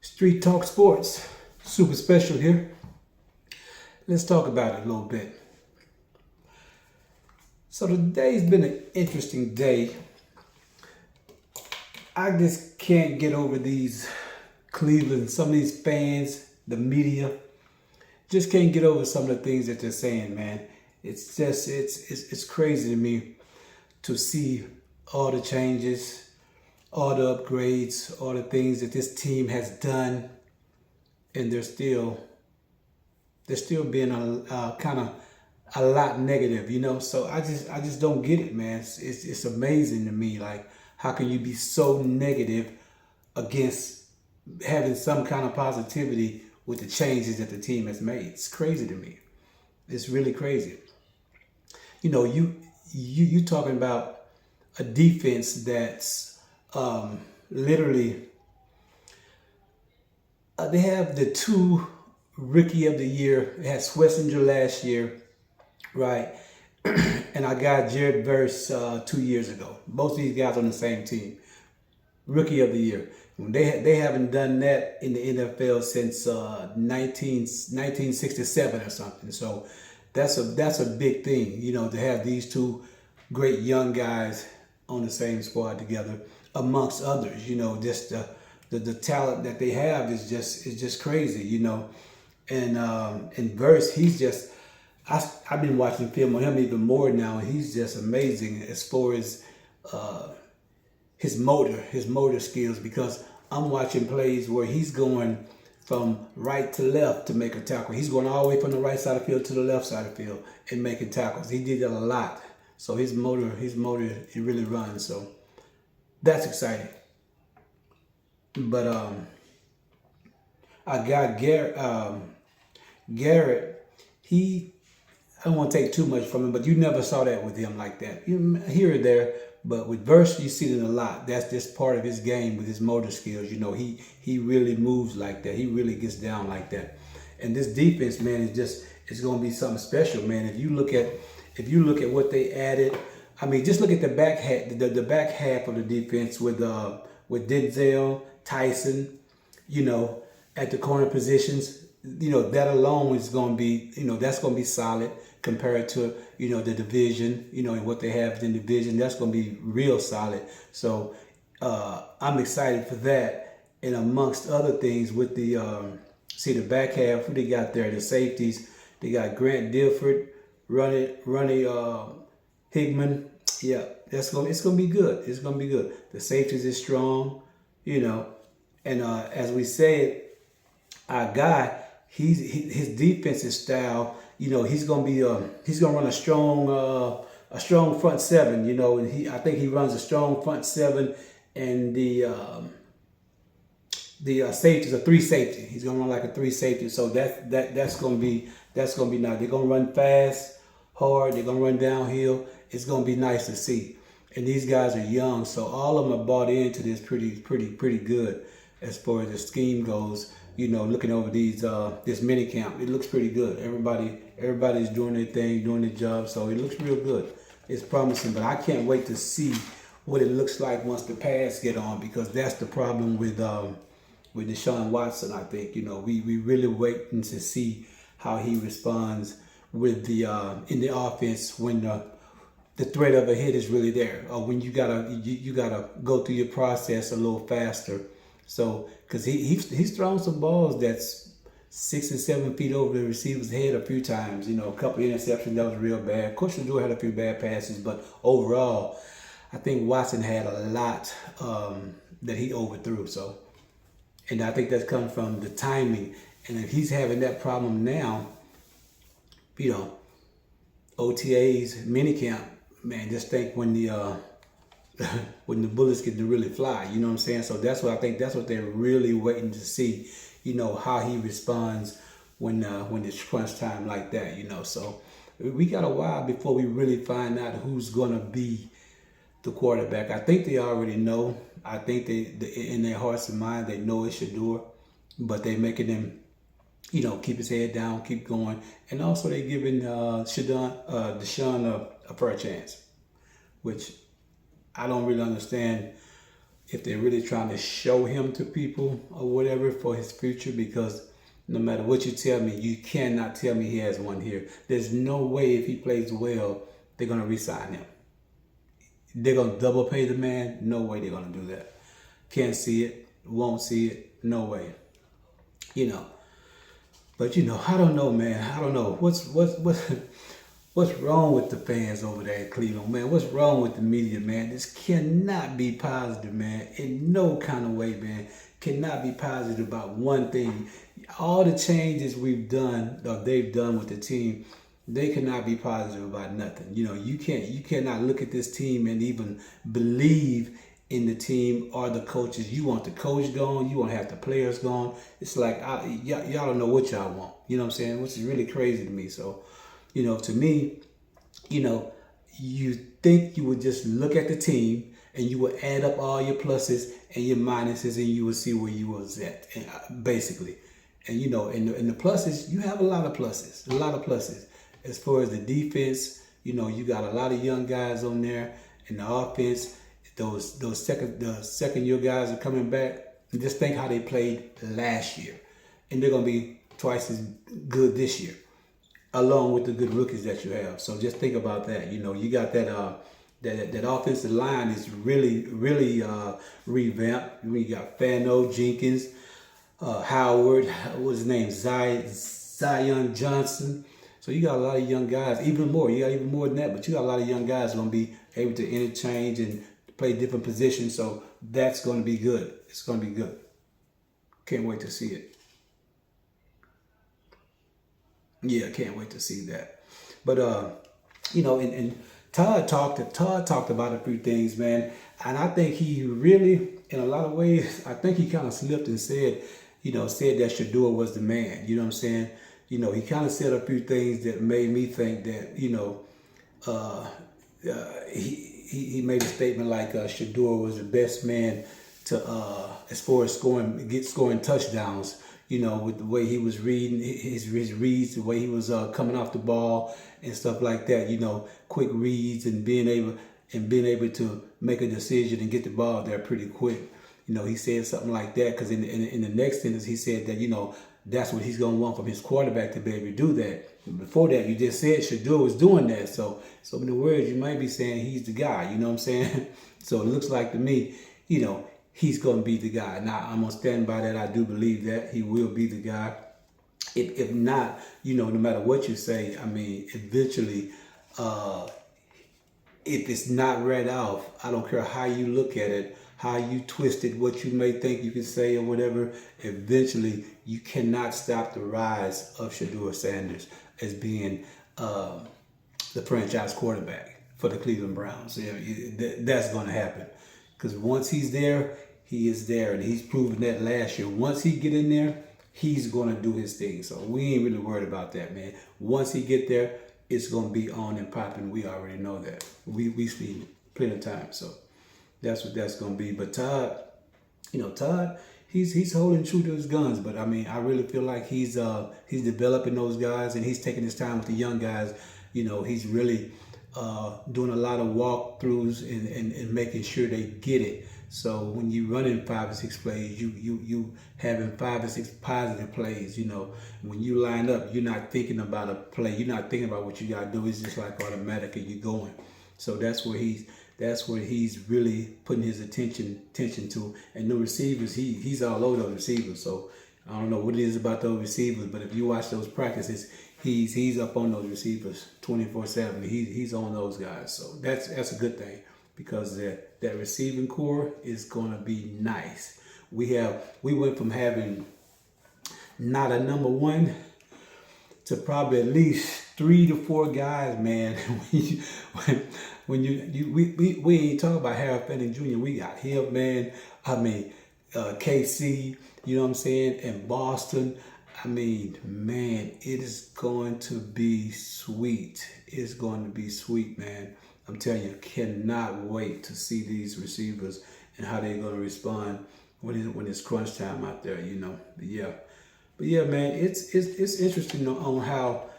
Street Talk Sports, super special here. Let's talk about it a little bit. So today's been an interesting day. I just can't get over these Cleveland, some of these fans, the media, just can't get over some of the things that they're saying, man. It's just, it's crazy to me to see all the changes, all the upgrades, all the things that this team has done, and they're still being a kind of a lot negative, you know. So I just don't get it, man. It's amazing to me. Like, how can you be so negative against having some kind of positivity with the changes that the team has made? It's crazy to me. It's really crazy. You know, you talking about a defense that's literally they have the two rookie of the year. They had Schlesinger last year, right? And I got Jared Verse 2 years ago. Both of these guys on the same team. Rookie of the year. They haven't done that in the NFL since 1967 or something. So that's a big thing, you know, to have these two great young guys on the same squad together, amongst others. You know, just the talent that they have is just crazy, you know. And Verse, he's just I've been watching film on him even more now, and he's just amazing as far as his motor skills, because I'm watching plays where he's going from right to left to make a tackle. He's going all the way from the right side of the field to the left side of the field and making tackles. He did that a lot. So his motor, it really runs. So that's exciting. But I got Garrett. I don't want to take too much from him, but you never saw that with him like that. Here or there, but with Verse, you see it a lot. That's just part of his game with his motor skills. You know, he really moves like that. He really gets down like that. And this defense, man, it's going to be something special, man. If you look at what they added, I mean, just look at the back half of the defense with Denzel, Tyson, you know, at the corner positions. You know, that alone is going to be, you know, that's going to be solid compared to, you know, the division, you know, and what they have in the division. That's going to be real solid. So I'm excited for that. And amongst other things with the back half, who they got there, the safeties, they got Grant Dilford, Ronnie Hickman. Yeah, it's gonna be good. It's gonna be good. The safeties is strong, you know, and as we said, our guy, his defensive style, you know, he's gonna run a strong front seven, you know, and I think he runs a strong front seven, and the safety is a three safety. He's gonna run like a three safety. So that's gonna be nice. They're gonna run fast, hard. They're gonna run downhill. It's gonna be nice to see. And these guys are young, so all of them are bought into this pretty good as far as the scheme goes. You know, looking over this mini camp, it looks pretty good. Everybody's doing their thing, doing their job, so it looks real good. It's promising, but I can't wait to see what it looks like once the pads get on, because that's the problem with Deshaun Watson. I think, you know, we really waiting to see how he responds with the in the offense when the threat of a hit is really there, or when you gotta go through your process a little faster. So, because he's thrown some balls that's 6 and 7 feet over the receiver's head a few times. You know, a couple of interceptions that was real bad. Of course, Shador had a few bad passes, but overall, I think Watson had a lot that he overthrew. So, and I think that's come from the timing. And if he's having that problem now, you know, OTAs, minicamp, man, just think when the when the bullets get to really fly, you know what I'm saying? So that's what they're really waiting to see, you know, how he responds when it's crunch time like that, you know. So we got a while before we really find out who's gonna be the quarterback. I think they already know. I think they in their hearts and minds they know it's Shador, but they making him, you know, keep his head down, keep going, and also they giving Deshaun a fair chance, which I don't really understand if they're really trying to show him to people or whatever for his future, because no matter what you tell me, you cannot tell me he has one here. There's no way if he plays well, they're going to re-sign him. They're going to double pay the man. No way they're going to do that. Can't see it. Won't see it. No way. You know. But, you know, I don't know, man. I don't know. What's wrong with the fans over there in Cleveland, man? What's wrong with the media, man? This cannot be positive, man. In no kind of way, man. Cannot be positive about one thing. All the changes we've done, or they've done with the team, they cannot be positive about nothing. You know, you cannot look at this team and even believe in the team or the coaches. You want the coach gone, you want to have the players gone. It's like y'all don't know what y'all want. You know what I'm saying? Which is really crazy to me. So, you know, to me, you know, you think you would just look at the team and you would add up all your pluses and your minuses and you would see where you was at, basically. And, you know, in the pluses, you have a lot of pluses. As far as the defense, you know, you got a lot of young guys on there. In the offense, the second year guys are coming back. And just think how they played last year. And they're going to be twice as good this year, along with the good rookies that you have. So just think about that. You know, you got that offensive line is really revamped. We got Fano, Jenkins, Howard, what's his name, Zion Johnson. So you got a lot of young guys, even more. You got even more than that, but you got a lot of young guys going to be able to interchange and play different positions. So that's going to be good. It's going to be good. Can't wait to see it. Yeah, can't wait to see that. But you know, and Todd talked about a few things, man. And I think he really, in a lot of ways, I think he kind of slipped and said that Shedeur was the man. You know what I'm saying? You know, he kind of said a few things that made me think that, you know, he made a statement like Shedeur was the best man to as far as scoring touchdowns. You know, with the way he was reading his reads, the way he was coming off the ball and stuff like that. You know, quick reads and being able to make a decision and get the ball there pretty quick. You know, he said something like that because in the next sentence he said that, you know, that's what he's going to want from his quarterback to be able to do that. Before that, you just said Shedeur was doing that. So in the words, you might be saying he's the guy. You know what I'm saying? So it looks like to me, you know, he's going to be the guy. Now, I'm going to stand by that. I do believe that he will be the guy. If not, you know, no matter what you say, I mean, eventually, if it's not read off, I don't care how you look at it, how you twist it, what you may think you can say or whatever, eventually you cannot stop the rise of Shedeur Sanders as being the franchise quarterback for the Cleveland Browns. That's going to happen. Because once he's there, he is there. And he's proven that last year. Once he get in there, he's going to do his thing. So we ain't really worried about that, man. Once he get there, it's going to be on and popping. We already know that. We see plenty of time. So that's what that's going to be. But Todd, he's holding true to his guns. But I mean, I really feel like he's developing those guys and he's taking his time with the young guys. You know, he's really doing a lot of walkthroughs and making sure they get it. So when you running 5 or 6 plays, you having 5 or 6 positive plays. You know, when you line up, you're not thinking about a play. You're not thinking about what you got to do. It's just like automatic and you're going. So that's where he's really putting his attention to. And the receivers, he's all over those receivers. So I don't know what it is about those receivers, but if you watch those practices, he's up on those receivers 24/7. He's on those guys. So that's a good thing because that receiving core is going to be nice. We went from having not a number one to probably at least 3 to 4 guys, man. We ain't talking about Harold Fanning Jr. We got him, man. I mean, KC, you know what I'm saying, and Boston. I mean, man, it is going to be sweet. It's going to be sweet, man. I'm telling you, cannot wait to see these receivers and how they're going to respond when it's crunch time out there, you know. But yeah, man, it's interesting on how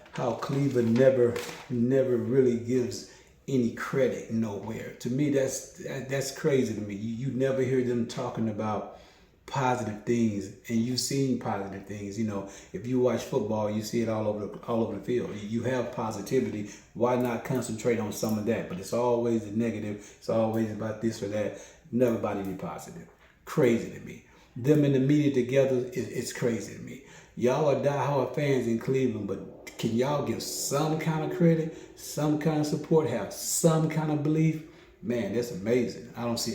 Cleveland never really gives any credit nowhere. To me, that's crazy to me. You never hear them talking about positive things, and you've seen positive things. You know, if you watch football, you see it all over the field. You have positivity. Why not concentrate on some of that? But it's always the negative. It's always about this or that. Never about any positive. Crazy to me. Them in the media together, it's crazy to me. Y'all are diehard fans in Cleveland, but can y'all give some kind of credit, some kind of support, have some kind of belief? Man, that's amazing. I don't see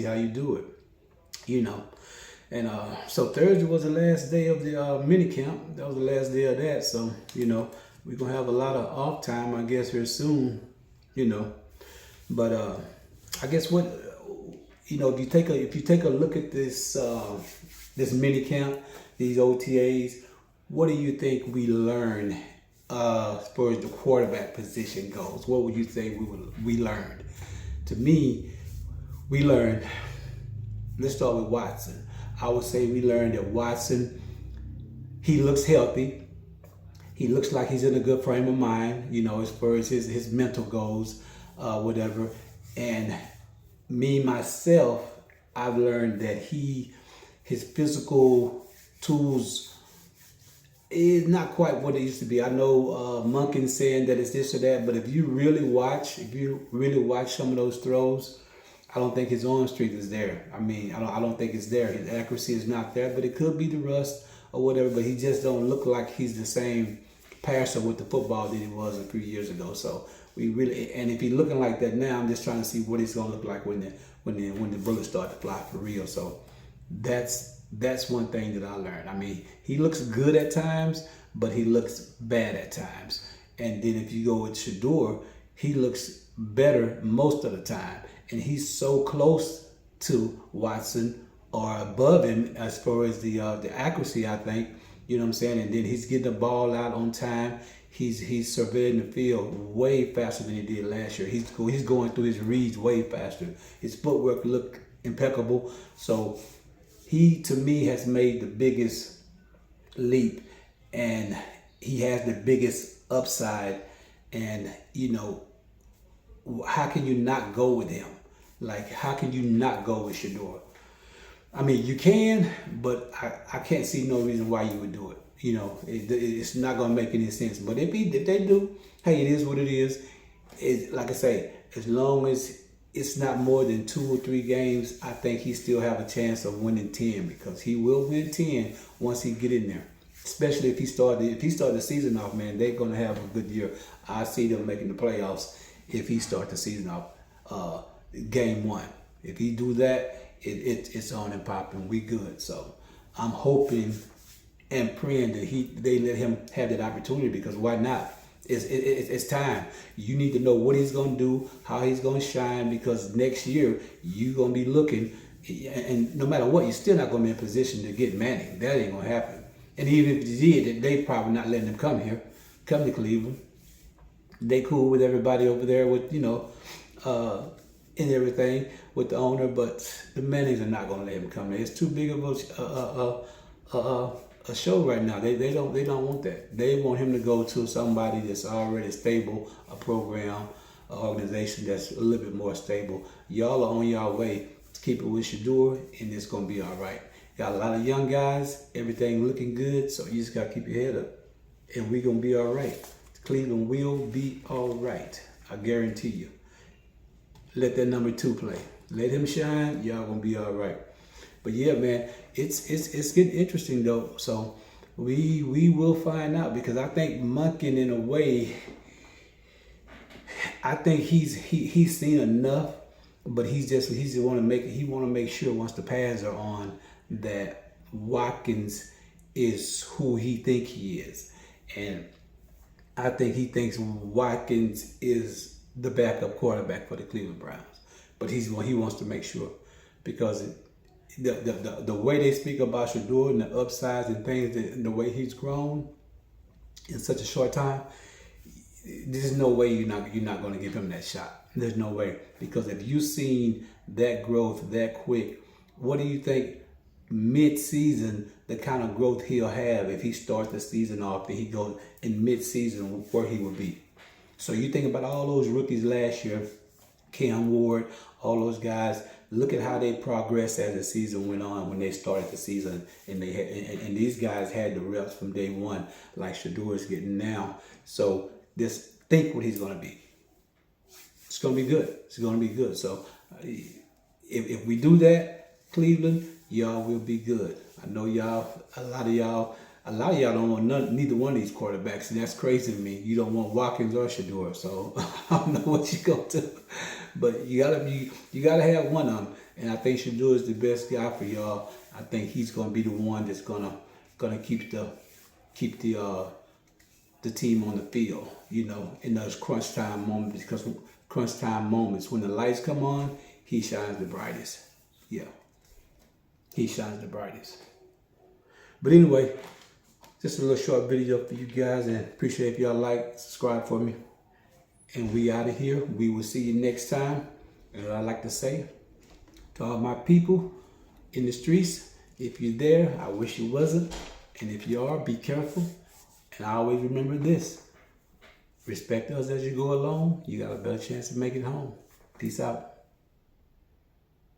how you do it. You know. And so Thursday was the last day of the mini camp. That was the last day of that. So, you know, we're gonna have a lot of off time, I guess, here soon. You know. But I guess what, you know, if you take a look at this this mini camp, these OTAs, what do you think we learned as far as the quarterback position goes? What would you say we learned? To me, we learned. Let's start with Watson. I would say we learned that Watson, he looks healthy. He looks like he's in a good frame of mind, you know, as far as his mental goes, whatever. And me, myself, I've learned that his physical tools is not quite what it used to be. I know Monken saying that it's this or that, but if you really watch some of those throws, I don't think his arm strength is there. I mean, I don't think it's there. His accuracy is not there, but it could be the rust or whatever. But he just don't look like he's the same passer with the football that he was a few years ago. So we really, and if he's looking like that now, I'm just trying to see what he's gonna look like when the bullets start to fly for real. So that's one thing that I learned. I mean, he looks good at times, but he looks bad at times. And then if you go with Shedeur, he looks better most of the time. And he's so close to Watson or above him as far as the accuracy, I think. You know what I'm saying? And then he's getting the ball out on time. He's surveying the field way faster than he did last year. He's going through his reads way faster. His footwork looked impeccable. So he, to me, has made the biggest leap, and he has the biggest upside. And, you know, how can you not go with him? Like, how can you not go with Shedeur? I mean, you can, but I can't see no reason why you would do it. You know, it's not going to make any sense. But if they do, hey, it is what it is. Like I say, as long as it's not more than 2 or 3 games, I think he still have a chance of winning 10, because he will win 10 once he get in there. Especially if he start the season off, man, they're going to have a good year. I see them making the playoffs if he start the season off game 1. If he do that, it's on and popping. We good. So I'm hoping and praying that they let him have that opportunity, because why not? It's time. You need to know what he's going to do, how he's going to shine, because next year you're going to be looking, and no matter what, you're still not going to be in position to get Manning. That ain't going to happen. And even if you did, they probably not letting him come to Cleveland. They cool with everybody over there with, you know, and everything with the owner, but the Mannings are not going to let him come there. It's too big of a show right now. They don't want that. They want him to go to somebody that's already stable, a program, an organization that's a little bit more stable. Y'all are on your way to keep it with Shedeur, and it's going to be all right. Got a lot of young guys, everything looking good, so you just got to keep your head up, and we're going to be all right. Cleveland will be all right. I guarantee you. Let that number 2 play. Let him shine. Y'all gonna be all right. But yeah, man, it's getting interesting though. So we will find out, because I think Monken, in a way, I think he's seen enough, but he want to make sure once the pads are on that Watkins is who he think he is, and I think he thinks Watkins is the backup quarterback for the Cleveland Browns. But he wants to make sure, because the way they speak about Shedeur and the upsides and things, and the way he's grown in such a short time, there's no way you're not going to give him that shot. There's no way, because if you've seen that growth that quick, what do you think mid-season, the kind of growth he'll have if he starts the season off and he goes in mid-season, where he will be? So you think about all those rookies last year, Cam Ward, all those guys. Look at how they progressed as the season went on. When they started the season, and they had, and these guys had the reps from day one, like Shedeur is getting now. So just think what he's going to be. It's going to be good. It's going to be good. So if we do that, Cleveland, y'all will be good. I know y'all, a lot of y'all don't want neither one of these quarterbacks, and that's crazy to me. You don't want Watkins or Shedeur, so I don't know what you're gonna do. But you gotta have one of them, and I think Shedeur is the best guy for y'all. I think he's gonna be the one that's gonna keep the team on the field, in those crunch time moments. Because crunch time moments, when the lights come on, he shines the brightest. Yeah, he shines the brightest. But anyway, just a little short video for you guys, and appreciate if y'all like, subscribe for me. And we out of here. We will see you next time. And what I like to say to all my people in the streets, if you're there, I wish you wasn't. And if you are, be careful. And I always remember this: respect us as you go along. You got a better chance of making it home. Peace out.